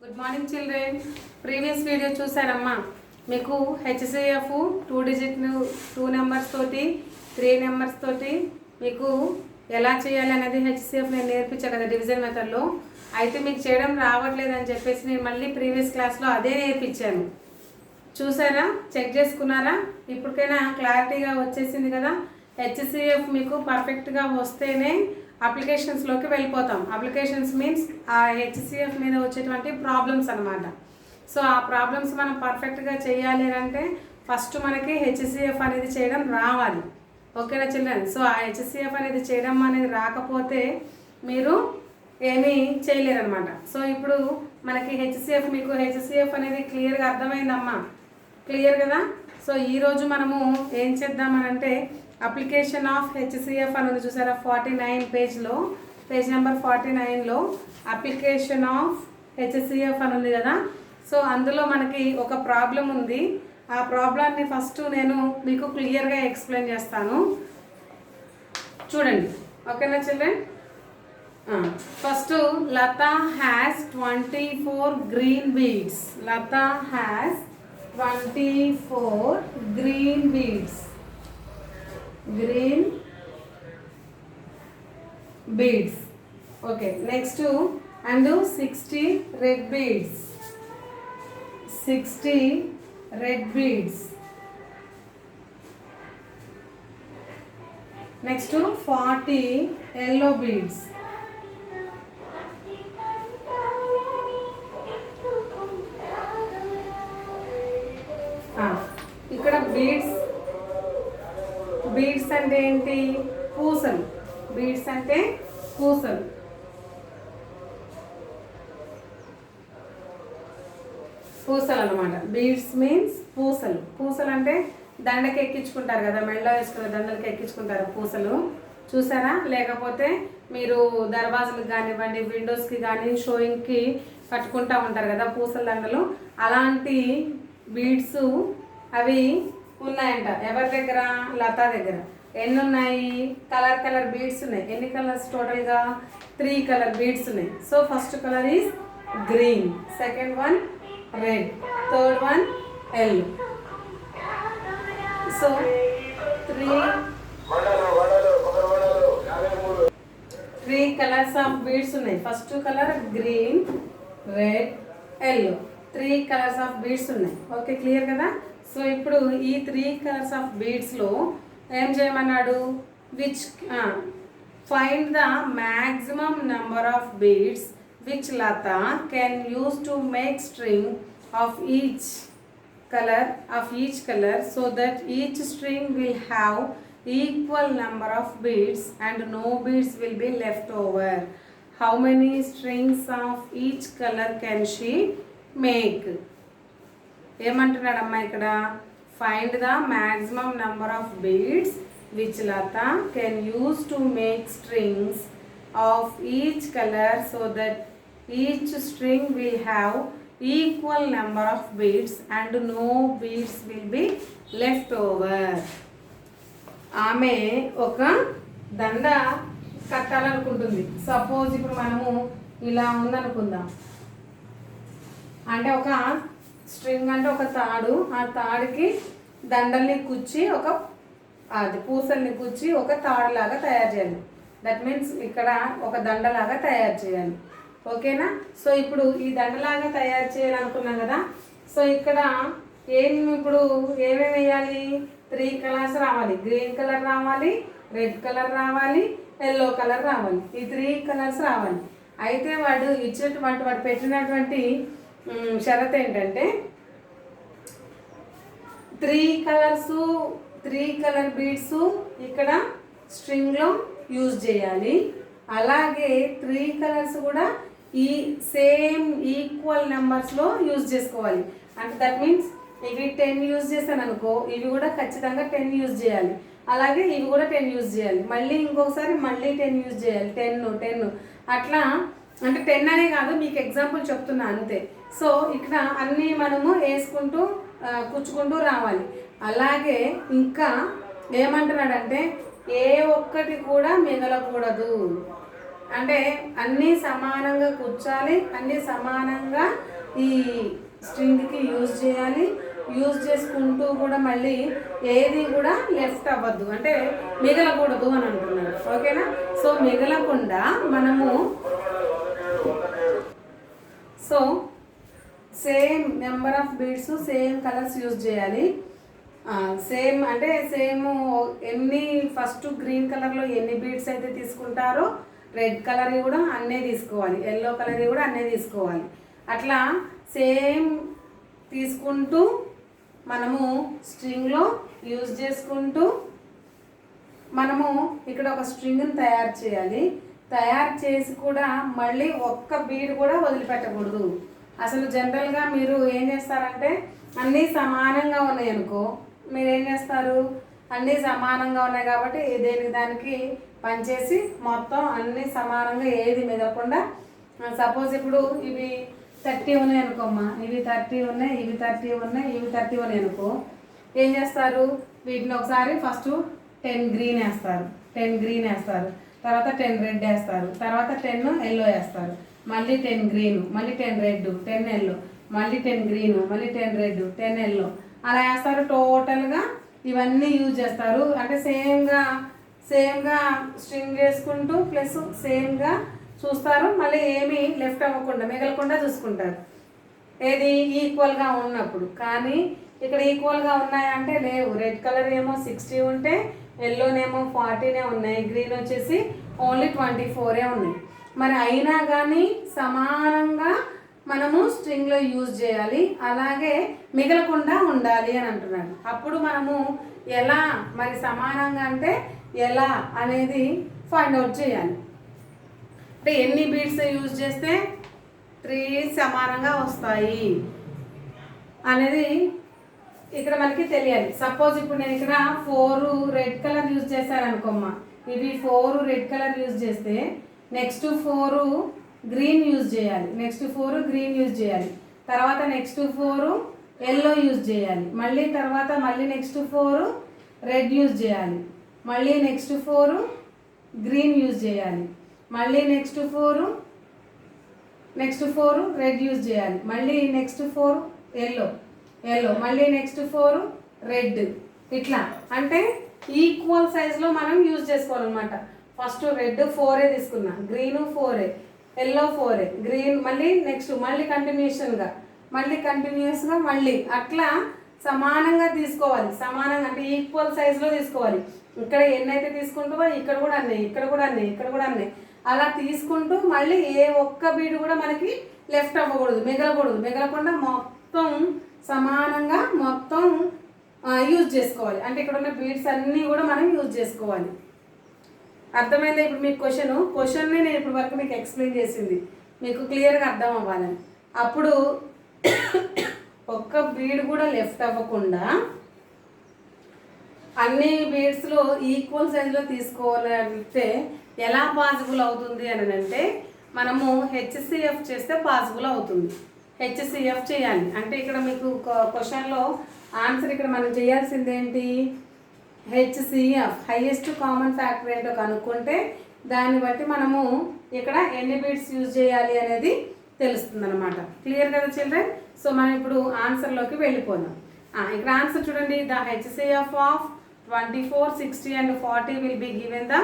Good morning children. Previous video చూసారమ్మా. మీకు HCF 2 digit 2 numbers తోటి 3 నెంబర్స్ తోటి మీకు ఎలా చేయాలి అనేది హెచ్సిఎఫ్ నేను నేర్పించాను కదా డివిజన్ మెథడ్లో. అయితే మీకు చేయడం రావట్లేదని చెప్పేసి నేను మళ్ళీ ప్రీవియస్ క్లాస్లో అదే నేర్పించాను. చూసారా, చెక్ చేసుకున్నారా? ఇప్పటికైనా క్లారిటీగా వచ్చేసింది కదా. హెచ్సిఎఫ్ మీకు పర్ఫెక్ట్గా వస్తేనే అప్లికేషన్స్లోకి వెళ్ళిపోతాం. అప్లికేషన్స్ మీన్స్ ఆ హెచ్సిఎఫ్ మీద వచ్చేటువంటి ప్రాబ్లమ్స్ అనమాట. సో ఆ ప్రాబ్లమ్స్ మనం పర్ఫెక్ట్గా చేయాలి అంటే ఫస్ట్ మనకి హెచ్సిఎఫ్ అనేది చేయడం రావాలి. ఓకేనా చిల్డ్రన్? సో ఆ హెచ్సిఎఫ్ అనేది చేయడం అనేది రాకపోతే మీరు ఏమీ చేయలేరనమాట. సో ఇప్పుడు మనకి హెచ్సిఎఫ్, మీకు హెచ్సిఎఫ్ అనేది క్లియర్గా అర్థమైందమ్మా, క్లియర్ కదా? సో ఈరోజు మనము ఏం చేద్దామనంటే అప్లికేషన్ ఆఫ్ హెచ్సిఎఫ్ అని ఉంది చూసారా, 49 పేజ్లో, పేజ్ నెంబర్ 49లో అప్లికేషన్ ఆఫ్ హెచ్సిఎఫ్ అని ఉంది కదా. సో అందులో మనకి ఒక ప్రాబ్లం ఉంది. ఆ ప్రాబ్లాన్ని ఫస్ట్ నేను మీకు క్లియర్గా ఎక్స్ప్లెయిన్ చేస్తాను, చూడండి. ఓకేనా children? First, Latha has 24 green beads. Latha has 24 green beads. Green beads. Okay. Next, and 60 red beads. 60 red beads. Next, 40 yellow beads. ఇక్కడ బీడ్స్ అంటే ఏంటి? పూసలు. బీడ్స్ అంటే పూసలు. పూసలు అనమాట. బీడ్స్ మీన్స్ పూసలు. పూసలు అంటే దండకి ఎక్కించుకుంటారు కదా, మెడలో వేసుకునే దండలకి ఎక్కించుకుంటారు పూసలు, చూసారా? లేకపోతే మీరు దర్వాజులకు కానివ్వండి, విండోస్కి కానీ షోయింగ్కి కట్టుకుంటూ ఉంటారు కదా పూసల దండలు. అలాంటి బీడ్స్ అవి ఉన్నాయంట. ఎవరి దగ్గర? లతా దగ్గర. ఎన్ని ఉన్నాయి? కలర్ బీడ్స్ ఉన్నాయి. ఎన్ని కలర్స్ టోటల్గా? 3 కలర్ బీడ్స్ ఉన్నాయి. So first colour is green, second one red, third one yellow. So 3 colours of beads ఉన్నాయి. First colour green, red, yellow. 3 colours of beads ఉన్నాయి. ఓకే, క్లియర్ కదా? సో ఇప్పుడు ఈ 3 colours of బీడ్స్లో ఏం చేయమన్నాడు? Find the maximum number of beads which Lata can use to make string of each colour so that each string will have equal number of beads and no beads will be left over. How many strings of each colour can she make? ఏమంటున్నాడమ్మా ఇక్కడ? Find the maximum number of beads which Lata can use to make strings of each colour so that each string will have equal number of beads and no beads will be left over. ఆమె ఒక దండ కట్టాలనుకుంటుంది. Suppose ఇప్పుడు మనము ఇలా ఉందనుకుందాం. అంటే ఒక string అంటే ఒక తాడు, ఆ తాడుకి దండల్ని కుచ్చి పూసల్ని కుచ్చి ఒక తాడులాగా తయారు చేయాలి. దట్ మీన్స్ ఇక్కడ ఒక దండలాగా తయారు చేయాలి. ఓకేనా? సో ఇప్పుడు ఈ దండలాగా తయారు చేయాలనుకున్నాం కదా. సో ఇక్కడ ఇప్పుడు ఏమేమి వేయాలి? 3 కలర్స్ రావాలి. గ్రీన్ కలర్ రావాలి, రెడ్ కలర్ రావాలి, ఎల్లో కలర్ రావాలి. ఈ 3 కలర్స్ రావాలి. అయితే వాడు పెట్టినటువంటి షరత్ ఏంటంటే 3 కలర్ బీడ్స్ ఇక్కడ స్ట్రింగ్లో యూజ్ చేయాలి. అలాగే 3 కలర్స్ కూడా ఈ సేమ్ ఈక్వల్ నెంబర్స్లో యూజ్ చేసుకోవాలి. అంటే దట్ మీన్స్ ఇవి 10 యూజ్ చేశాను అనుకో, ఇవి కూడా ఖచ్చితంగా 10 యూజ్ చేయాలి. అలాగే ఇవి కూడా 10 యూజ్ చేయాలి. మళ్ళీ ఇంకొకసారి మళ్ళీ 10 యూజ్ చేయాలి. 10 అట్లా. అంటే 10 అనే కాదు, మీకు ఎగ్జాంపుల్ చెప్తున్నా అంతే. సో ఇక్కడ అన్నీ మనము వేసుకుంటూ కుచ్చుకుంటూ రావాలి. అలాగే ఇంకా ఏమంటున్నాడంటే ఏ ఒక్కటి కూడా మిగలకూడదు. అంటే అన్నీ సమానంగా కూర్చోాలి, అన్నీ సమానంగా ఈ స్ట్రింగ్కి యూజ్ చేయాలి. యూజ్ చేసుకుంటూ కూడా మళ్ళీ ఏది కూడా లెఫ్ట్ అవ్వద్దు, అంటే మిగలకూడదు అని అంటున్నాడు. ఓకేనా? సో మిగలకుండా మనము same number of beads same colours use చేయాలి. సేమ్ అంటే సేమ్ ఎన్ని ఫస్ట్ గ్రీన్ కలర్లో ఎన్ని బీడ్స్ అయితే తీసుకుంటారో రెడ్ కలర్ కూడా అన్నీ తీసుకోవాలి, ఎల్లో కలర్ కూడా అన్నీ తీసుకోవాలి. అట్లా సేమ్ తీసుకుంటూ మనము స్ట్రింగ్లో యూజ్ చేసుకుంటూ మనము ఇక్కడ ఒక స్ట్రింగ్ని తయారు చేయాలి. తయారు చేసి కూడా మళ్ళీ ఒక్క బీడ్ కూడా వదిలిపెట్టకూడదు. అసలు జనరల్గా మీరు ఏం చేస్తారంటే అన్నీ సమానంగా ఉన్నాయి అనుకో, మీరు ఏం చేస్తారు, అన్నీ సమానంగా ఉన్నాయి కాబట్టి దేనికి దానికి పనిచేసి మొత్తం అన్నీ సమానంగా ఏది మిగలకుండా, సపోజ్ ఇప్పుడు ఇవి 30 ఉన్నాయి అనుకోమ్మా, ఇవి 30 ఉన్నాయి, ఇవి 30 ఉన్నాయి, ఇవి 30 ఉన్నాయి అనుకో, ఏం చేస్తారు, వీటిని ఒకసారి ఫస్ట్ 10 గ్రీన్ వేస్తారు, 10 గ్రీన్ వేస్తారు, తర్వాత 10 రెడ్ వేస్తారు, తర్వాత 10 ఎల్లో వేస్తారు, మళ్ళీ 10 గ్రీను, మళ్ళీ 10 రెడ్, 10 ఎల్లో, మళ్ళీ 10 గ్రీను, మళ్ళీ 10 రెడ్, 10 ఎల్లో అలా వేస్తారు. టోటల్గా ఇవన్నీ యూజ్ చేస్తారు. అంటే సేమ్గా స్ట్రింగ్ చేసుకుంటూ ప్లస్ సేమ్గా చూస్తారు, మళ్ళీ ఏమీ లెఫ్ట్ అవ్వకుండా మిగలకుండా చూసుకుంటారు, ఏది ఈక్వల్గా ఉన్నప్పుడు. కానీ ఇక్కడ ఈక్వల్గా ఉన్నాయంటే లేవు. రెడ్ కలర్ ఏమో 60 ఉంటే ఎల్లోనేమో 40 ఉన్నాయి, గ్రీన్ వచ్చేసి ఓన్లీ 24 ఉన్నాయి. మరి అయినా కానీ సమానంగా మనము స్ట్రింగ్లో యూజ్ చేయాలి, అలాగే మిగలకుండా ఉండాలి అని అంటున్నాడు. అప్పుడు మనము ఎలా మరి సమానంగా అంటే ఎలా అనేది ఫైండ్ అవుట్ చేయాలి. అంటే ఎన్ని బీడ్స్ యూజ్ చేస్తే 3 సమానంగా వస్తాయి అనేది ఇక్కడ మనకి తెలియాలి. సపోజ్ ఇప్పుడు నేను ఇక్కడ 4 రెడ్ కలర్ యూజ్ చేశాను అనుకోమ్మా, ఇవి 4 రెడ్ కలర్ యూజ్ చేస్తే నెక్స్ట్ 4 గ్రీన్ యూజ్ చేయాలి, నెక్స్ట్ 4 గ్రీన్ యూజ్ చేయాలి, తర్వాత నెక్స్ట్ 4 ఎల్లో యూజ్ చేయాలి, మళ్ళీ తర్వాత మళ్ళీ నెక్స్ట్ 4 రెడ్ యూజ్ చేయాలి, మళ్ళీ నెక్స్ట్ 4 గ్రీన్ యూజ్ చేయాలి, మళ్ళీ నెక్స్ట్ 4 రెడ్ యూజ్ చేయాలి, మళ్ళీ నెక్స్ట్ 4 ఎల్లో, మళ్ళీ నెక్స్ట్ 4 రెడ్. ఇట్లా అంటే ఈక్వల్ సైజులో మనం యూజ్ చేసుకోవాలన్నమాట. ఫస్ట్ రెడ్ 4 తీసుకున్నా, గ్రీను 4, ఎల్లో 4, గ్రీన్ మళ్ళీ నెక్స్ట్ మళ్ళీ కంటిన్యూస్గా మళ్ళీ అట్లా సమానంగా తీసుకోవాలి. సమానంగా అంటే ఈక్వల్ సైజులో తీసుకోవాలి. ఇక్కడ ఎన్నైతే తీసుకుంటావో ఇక్కడ కూడా అన్నీ, ఇక్కడ కూడా అన్నీ, ఇక్కడ కూడా అన్నీ, అలా తీసుకుంటూ మళ్ళీ ఏ ఒక్క బీడ్ కూడా మనకి లెఫ్ట్ అవ్వకూడదు, మిగలకుండా మొత్తం సమానంగా మొత్తం యూజ్ చేసుకోవాలి. అంటే ఇక్కడ ఉన్న బీడ్స్ అన్నీ కూడా మనం యూజ్ చేసుకోవాలి. అర్థమైందా? ఇప్పుడు మీకు క్వశ్చన్ని నేను ఇప్పుడు వరకు మీకు ఎక్స్ప్లెయిన్ చేసింది మీకు క్లియర్గా అర్థం అవ్వాలని. అప్పుడు ఒక్క బీడ్ కూడా లెఫ్ట్ అవ్వకుండా అన్ని బీడ్స్లో ఈక్వల్ సైజులో తీసుకోవాలంటే ఎలా పాసిబుల్ అవుతుంది అని అంటే మనము హెచ్సిఎఫ్ చేస్తే పాసిబుల్ అవుతుంది. హెచ్సిఎఫ్ చేయాలి అంటే ఇక్కడ మీకు క్వశ్చన్లో ఆన్సర్ ఇక్కడ మనం చేయాల్సింది ఏంటి, హెచ్సిఎఫ్ హైయెస్ట్ కామన్ ఫ్యాక్టర్ ఏంటో కనుక్కుంటే దాన్ని బట్టి మనము ఇక్కడ ఎన్ని బీడ్స్ యూజ్ చేయాలి అనేది తెలుస్తుంది అనమాట. క్లియర్ కదా చిల్డ్రన్? సో మనం ఇప్పుడు ఆన్సర్లోకి వెళ్ళిపోదాం. ఇక్కడ ఆన్సర్ చూడండి, the HCF of 24, 60 and 40 will be given the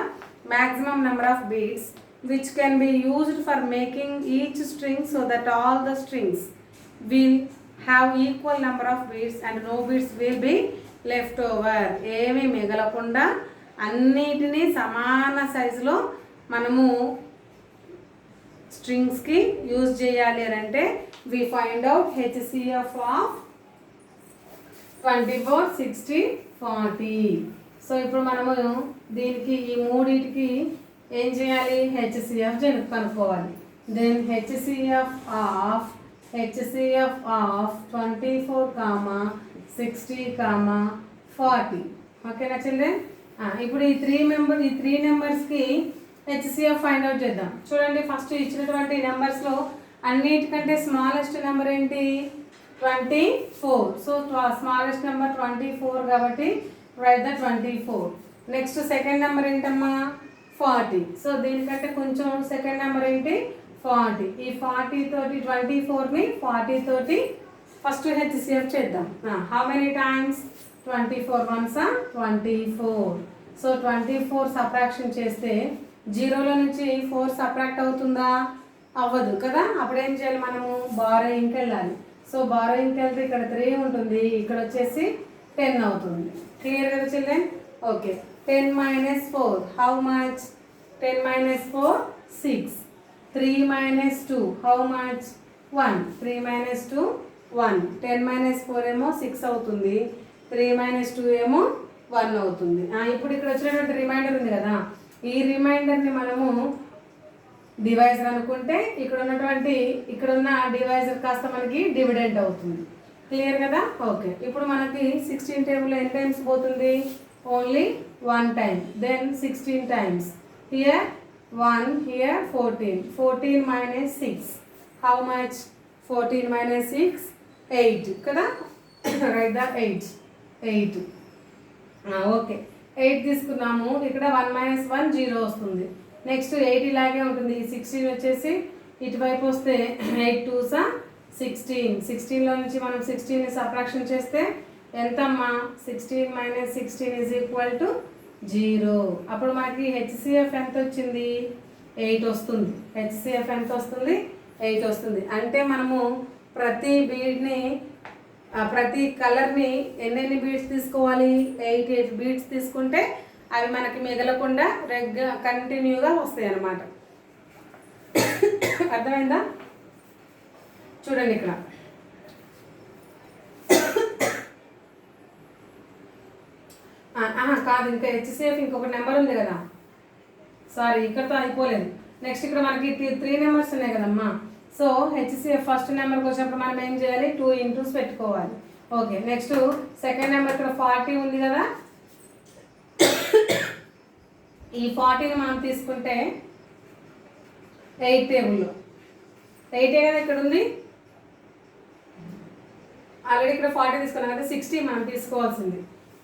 maximum number of beads which can be used for making each string so that all the strings will have equal number of beads and no beads will be left over. ఏమీ మిగలకుండా అన్నిటినీ సమాన సైజులో మనము స్ట్రింగ్స్కి use చేయాలి అని అంటే we find out HCF of 24, 60, 40. So ఇప్పుడు మనము దీనికి ఈ మూడింటికి ఏం చేయాలి, హెచ్సిఎఫ్ కనుక్కోవాలి. Then HCF of 24, 60, 40. ఓకేనా చిల్డ్రన్? ఇప్పుడు ఈ త్రీ నెంబర్స్కి హెచ్సిఎఫ్ ఫైండ్ అవుట్ చేద్దాం. చూడండి, ఫస్ట్ ఇచ్చినటువంటి నెంబర్స్లో అన్నిటికంటే స్మాలెస్ట్ నెంబర్ ఏంటి, 24. సో స్మాలెస్ట్ నెంబర్ 24 కాబట్టి right the 24. Next second number ఏంటమ్మా, 40. సో దీనికంటే కొంచెం సెకండ్ నెంబర్ ఏంటి 40. ఈ 40 తోటి 24ని 40 తోటి ఫస్ట్ హెచ్సిఎఫ్ చేద్దాం. How many times 24 once 24. So 24 subtraction చేస్తే 0లో నుంచి 4 సబ్ట్రాక్ట్ అవుతుందా? అవ్వదు కదా. అప్పుడు ఏం చేయాలి మనము? బారోయింగ్కి వెళ్ళాలి. సో బారోయింగ్కి వెళ్తే ఇక్కడ 3 ఉంటుంది, ఇక్కడ వచ్చేసి 10 అవుతుంది. క్లియర్ కదా children? Okay. 10 - 4 how much? 10 - 4 6. 3 - 2 how much? 1. 3 - 2 1. 10 - 4 ఏమో 6 అవుతుంది, 3 - 2 ఏమో 1 అవుతుంది. ఇప్పుడు ఇక్కడ వచ్చినటువంటి రిమైండర్ ఉంది కదా, ఈ రిమైండర్ని మనము డివైజర్ అనుకుంటే ఇక్కడ ఉన్న డివైజర్ కాస్త మనకి డివిడెంట్ అవుతుంది. క్లియర్ కదా? ఓకే. ఇప్పుడు మనకి 16 టేబుల్లో ఎన్ని టైమ్స్ పోతుంది? Only 1 time. Then 16 times. Here 1, here 14. 14 - 6 how much? 14 - 6 8 కదా. Right the 8. ఓకే. 8 తీసుకున్నాము. ఇక్కడ 1 - 1 0 వస్తుంది. నెక్స్ట్ 8 ఇలాగే ఉంటుంది. 16 వచ్చేసి ఇటువైపు వస్తే 8 2s 16. 16లో నుంచి మనం 16ని సబ్ట్రాక్షన్ చేస్తే ఎంతమ్మా? 16 - 16 = 0. అప్పుడు మనకి హెచ్సిఎఫ్ ఎంత వచ్చింది? 8 వస్తుంది. హెచ్సిఎఫ్ ఎంత వస్తుంది? 8 వస్తుంది. అంటే మనము ప్రతి బీడ్ని ప్రతి కలర్ని ఎన్నెన్ని బీడ్స్ తీసుకోవాలి? 8 బీడ్స్ తీసుకుంటే అవి మనకి మిగలకుండా కంటిన్యూగా వస్తాయి అన్నమాట. అర్థమైందా? చూడండి ఇక్కడ కాదు, ఇంకా హెచ్సిఎఫ్ ఇంకొక నెంబర్ ఉంది కదా. సారీ, ఇక్కడతో అయిపోలేదు. నెక్స్ట్ ఇక్కడ మనకి 3 నెంబర్స్ ఉన్నాయి కదమ్మా. సో హెచ్సిఎఫ్ ఫస్ట్ నెంబర్కి వచ్చినప్పుడు మనం ఏం చేయాలి? 2 ఇంటూస్ పెట్టుకోవాలి. ఓకే. నెక్స్ట్ సెకండ్ నెంబర్ ఇక్కడ 40 ఉంది కదా. ఈ 40ని మనం తీసుకుంటే 8 టేబుల్లో 8 కదా ఇక్కడ ఉంది. ఆల్రెడీ ఇక్కడ 40 తీసుకున్నాం కదా, 60 మనం తీసుకోవాల్సింది.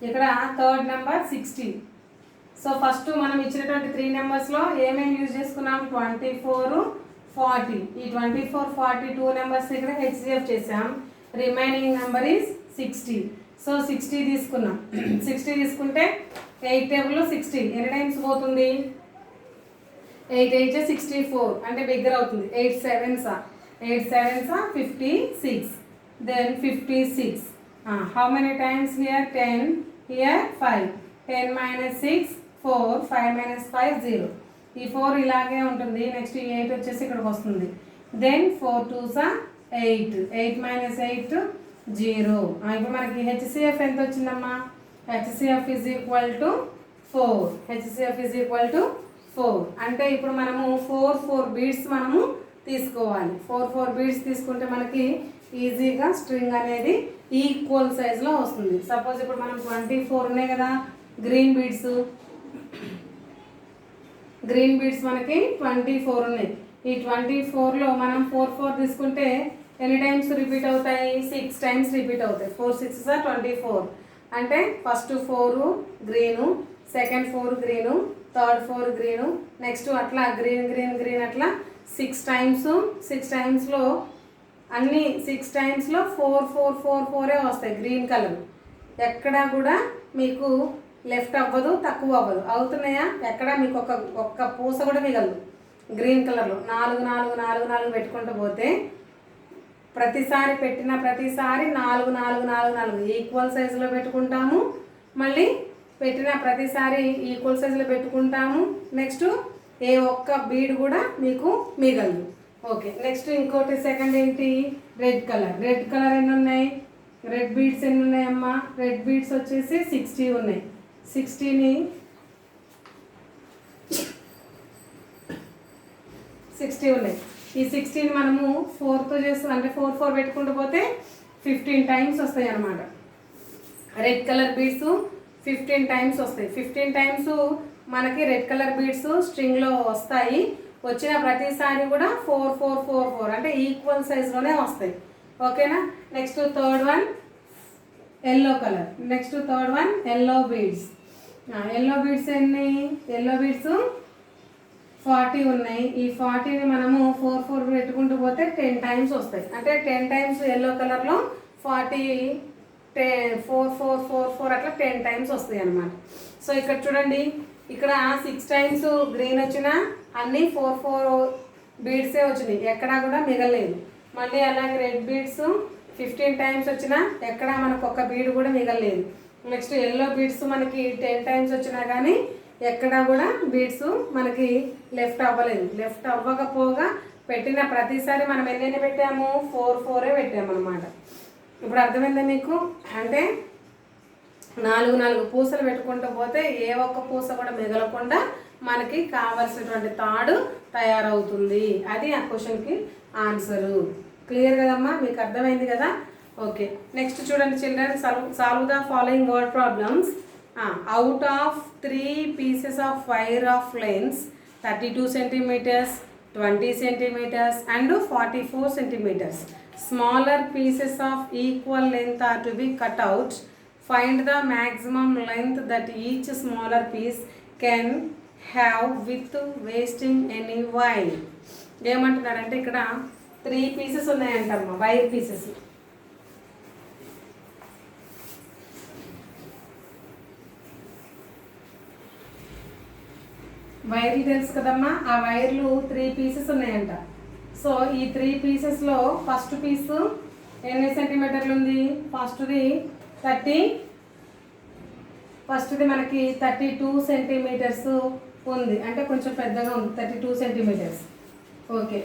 ఇక్కడ థర్డ్ నెంబర్ 60. సో ఫస్ట్ మనం ఇచ్చినటువంటి 3 నెంబర్స్లో ఏమేమి యూజ్ చేసుకున్నాం? 24 40. ఈ 24 40 2 నెంబర్స్ ఇక్కడ హెచ్సిఎఫ్ చేసాం. Remaining number is 60. సో 60 తీసుకున్నాం. 60 తీసుకుంటే 8 టేబుల్లో 60 ఎన్ని టైమ్స్ పోతుంది? 8 8 64 అంటే బిగ్గర్ అవుతుంది. 8 7s 56. Then 56. How many times? Here 10, here 5. 10 - 6 4. 5 - 5 0. ఈ 4 ఇలాగే ఉంటుంది. నెక్స్ట్ ఈ 8 వచ్చేసి ఇక్కడికి వస్తుంది. Then 4 2s 8. 8 - 8 0. ఇప్పుడు మనకి హెచ్సిఎఫ్ ఎంత వచ్చిందమ్మా? హెచ్సిఎఫ్ = 4. హెచ్సిఎఫ్ = 4. అంటే ఇప్పుడు మనము 4 బీడ్స్ మనము తీసుకోవాలి. 4 బీడ్స్ తీసుకుంటే మనకి ఈజీగా స్ట్రింగ్ అనేది ఈక్వల్ సైజ్లో వస్తుంది. సపోజ్ ఇప్పుడు మనం 24 ఉన్నాయి కదా గ్రీన్ బీడ్స్ మనకి 24 ఉన్నాయి. ఈ 24లో మనం 4 తీసుకుంటే ఎన్ని టైమ్స్ రిపీట్ అవుతాయి? 6 టైమ్స్ రిపీట్ అవుతాయి. 4 6s 24. అంటే first 4 green, second 4 green, third 4 green, next అట్లా గ్రీన్ అట్లా 6 టైమ్స్. 6 టైమ్స్లో అన్ని 6 టైమ్స్లో 4 వస్తాయి గ్రీన్ కలర్. ఎక్కడా కూడా మీకు లెఫ్ట్ అవ్వదు, తక్కువ అవ్వదు. అవుతున్నాయా? ఎక్కడ మీకు ఒక్క పూస కూడా మిగలదు గ్రీన్ కలర్లో. 4 పెట్టుకుంటూ పోతే ప్రతిసారి 4 ఈక్వల్ సైజులో పెట్టుకుంటాము. మళ్ళీ పెట్టిన ప్రతిసారి ఈక్వల్ సైజులో పెట్టుకుంటాము. నెక్స్ట్ ఏ ఒక్క బీడ్ కూడా మీకు మిగలదు. ఓకే. నెక్స్ట్ ఇంకోటి సెకండ్ ఏంటి? రెడ్ కలర్ ఎన్ని ఉన్నాయి? రెడ్ బీడ్స్ ఎన్ని ఉన్నాయమ్మా? రెడ్ బీడ్స్ వచ్చేసి 60 ఉన్నాయి. 60 ఉన్నాయి. ఈ 16 మనము 4తో చేస్తాం. అంటే 4 పెట్టుకుంటూ పోతే 15 టైమ్స్ వస్తాయి అన్నమాట. రెడ్ కలర్ బీడ్స్ 15 టైమ్స్ వస్తాయి. 15 టైమ్స్ మనకి రెడ్ కలర్ బీడ్స్ స్ట్రింగ్లో వస్తాయి. వచ్చిన ప్రతిసారి కూడా 4 అంటే ఈక్వల్ సైజ్లోనే వస్తాయి. ఓకేనా? Next third one yellow colour. Next third one yellow beads. Yellow beads ఎన్ని? ఎల్లో బీడ్స్ 40 ఉన్నాయి. ఈ 40ని మనము 4 4 పెట్టుకుంటూ పోతే 10 టైమ్స్ వస్తాయి. అంటే 10 టైమ్స్ ఎల్లో కలర్లో 40 4 4 4 4 అట్లా 10 టైమ్స్ వస్తాయి అన్నమాట. సో ఇక్కడ చూడండి, ఇక్కడ 6 టైమ్స్ గ్రీన్ వచ్చినా అన్నీ 4 4 బీడ్సే వచ్చినాయి, ఎక్కడా కూడా మిగలలేదు. మళ్ళీ అలాగే రెడ్ బీడ్స్ 15 టైమ్స్ వచ్చినా ఎక్కడా మనకు ఒక్క బీడ్ కూడా మిగలలేదు. నెక్స్ట్ ఎల్లో బీడ్స్ మనకి 10 టైమ్స్ వచ్చినా కానీ ఎక్కడా కూడా బీడ్స్ మనకి లెఫ్ట్ అవ్వలేదు. లెఫ్ట్ అవ్వకపోగా పెట్టిన ప్రతిసారి మనం ఎన్ని పెట్టాము, 4 4 పెట్టాము అనమాట. ఇప్పుడు అర్థమైందా మీకు? అంటే 4 4 పూసలు పెట్టుకుంటూ పోతే ఏ ఒక్క పూస కూడా మిగలకుండా మనకి కావాల్సినటువంటి తాడు తయారవుతుంది. అది ఆ క్వశ్చన్కి ఆన్సరు. క్లియర్ కదమ్మా? మీకు అర్థమైంది కదా? ఓకే, నెక్స్ట్ చూడండి children, solve the following word problems. Out of 3 pieces of wire of lengths 32 centimeters, 20 centimeters and 44 centimeters, smaller pieces of equal length are to be cut out. Find the maximum length that each smaller piece can have with wasting any wire. ఏమంటున్నాడంటే ఇక్కడ 3 pieces ఉన్నాయంటమ్మా, wire pieces. వైర్లు తెలుసు కదమ్మా, ఆ వైర్లు 3 pieces ఉన్నాయంట. So ఈ 3 పీసెస్లో first piece ఎన్ని సెంటీమీటర్లు ఉంది? ఫస్ట్ది మనకి 32 సెంటీమీటర్స్ ఉంది, అంటే కొంచెం పెద్దగా ఉంది, 32 సెంటీమీటర్స్. ఓకే,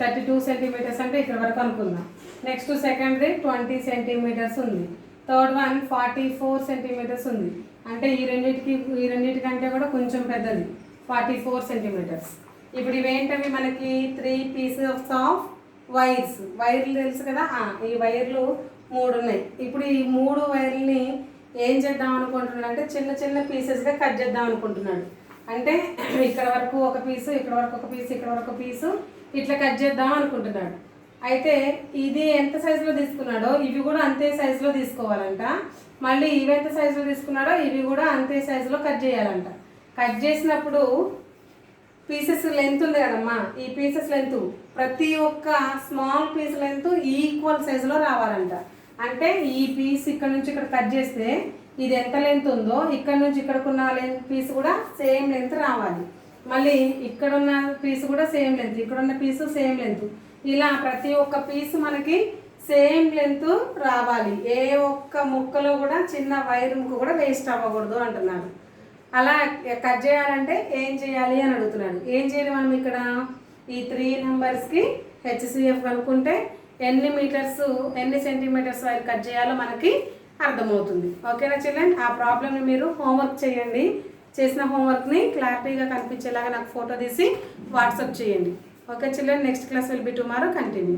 32 సెంటీమీటర్స్ అంటే ఇక్కడ వరకు అనుకుందాం. నెక్స్ట్ సెకండ్ది 20 సెంటీమీటర్స్ ఉంది. థర్డ్ వన్ 44 సెంటీమీటర్స్ ఉంది, అంటే ఈ రెండింటికంటే కూడా కొంచెం పెద్దది, 44 సెంటీమీటర్స్. ఇప్పుడు ఇవేంటవి మనకి 3 pieces ఆఫ్ వైర్స్. వైర్లు తెలుసు కదా, ఈ వైర్లు 3 ఉన్నాయి. ఇప్పుడు ఈ 3 వైర్లని ఏం చేద్దాం అనుకుంటున్నాడు అంటే చిన్న చిన్న పీసెస్గా కట్ చేద్దాం అనుకుంటున్నాడు. అంటే ఇక్కడ వరకు ఒక పీసు, ఇక్కడ వరకు ఒక పీసు, ఇక్కడ వరకు ఒక పీసు, ఇట్లా కట్ చేద్దాం అనుకుంటున్నాడు. అయితే ఇది ఎంత సైజులో తీసుకున్నాడో ఇవి కూడా అంతే సైజులో తీసుకోవాలంట. మళ్ళీ ఇవి ఎంత సైజులో తీసుకున్నాడో ఇవి కూడా అంతే సైజులో కట్ చేయాలంట. కట్ చేసినప్పుడు పీసెస్ లెంత్ ఉంది కదమ్మా, ఈ పీసెస్ లెంత్ ప్రతి ఒక్క స్మాల్ పీస్ లెంత్ ఈక్వల్ సైజులో రావాలంట. అంటే ఈ పీస్ ఇక్కడ నుంచి ఇక్కడ కట్ చేస్తే ఇది ఎంత లెంత్ ఉందో ఇక్కడ నుంచి ఇక్కడకున్న లెంత్ పీస్ కూడా సేమ్ లెంత్ రావాలి. మళ్ళీ ఇక్కడున్న పీస్ కూడా సేమ్ లెంత్, ఇక్కడున్న పీసు సేమ్ లెంత్, ఇలా ప్రతి ఒక్క పీసు మనకి సేమ్ లెంత్ రావాలి. ఏ ఒక్క ముక్కలో కూడా చిన్న వైర్ ముక్క కూడా వేస్ట్ అవ్వకూడదు అంటున్నాడు. అలా కట్ చేయాలంటే ఏం చేయాలి అని అడుగుతున్నాడు. ఏం చేయాలి మనం ఇక్కడ ఈ 3 నెంబర్స్కి HCF కనుక్కుంటే ఎన్ని మీటర్స్ ఎన్ని సెంటీమీటర్స్ వైర్ కట్ చేయాలో మనకి అర్థమవుతుంది. ఓకేనా చిల్డ్రన్? ఆ ప్రాబ్లమ్ని మీరు హోంవర్క్ చేయండి. చేసిన హోంవర్క్ని క్లారిటీగా కనిపించేలాగా నాకు ఫోటో తీసి వాట్సాప్ చేయండి. Okay children, next class will be tomorrow. Continue.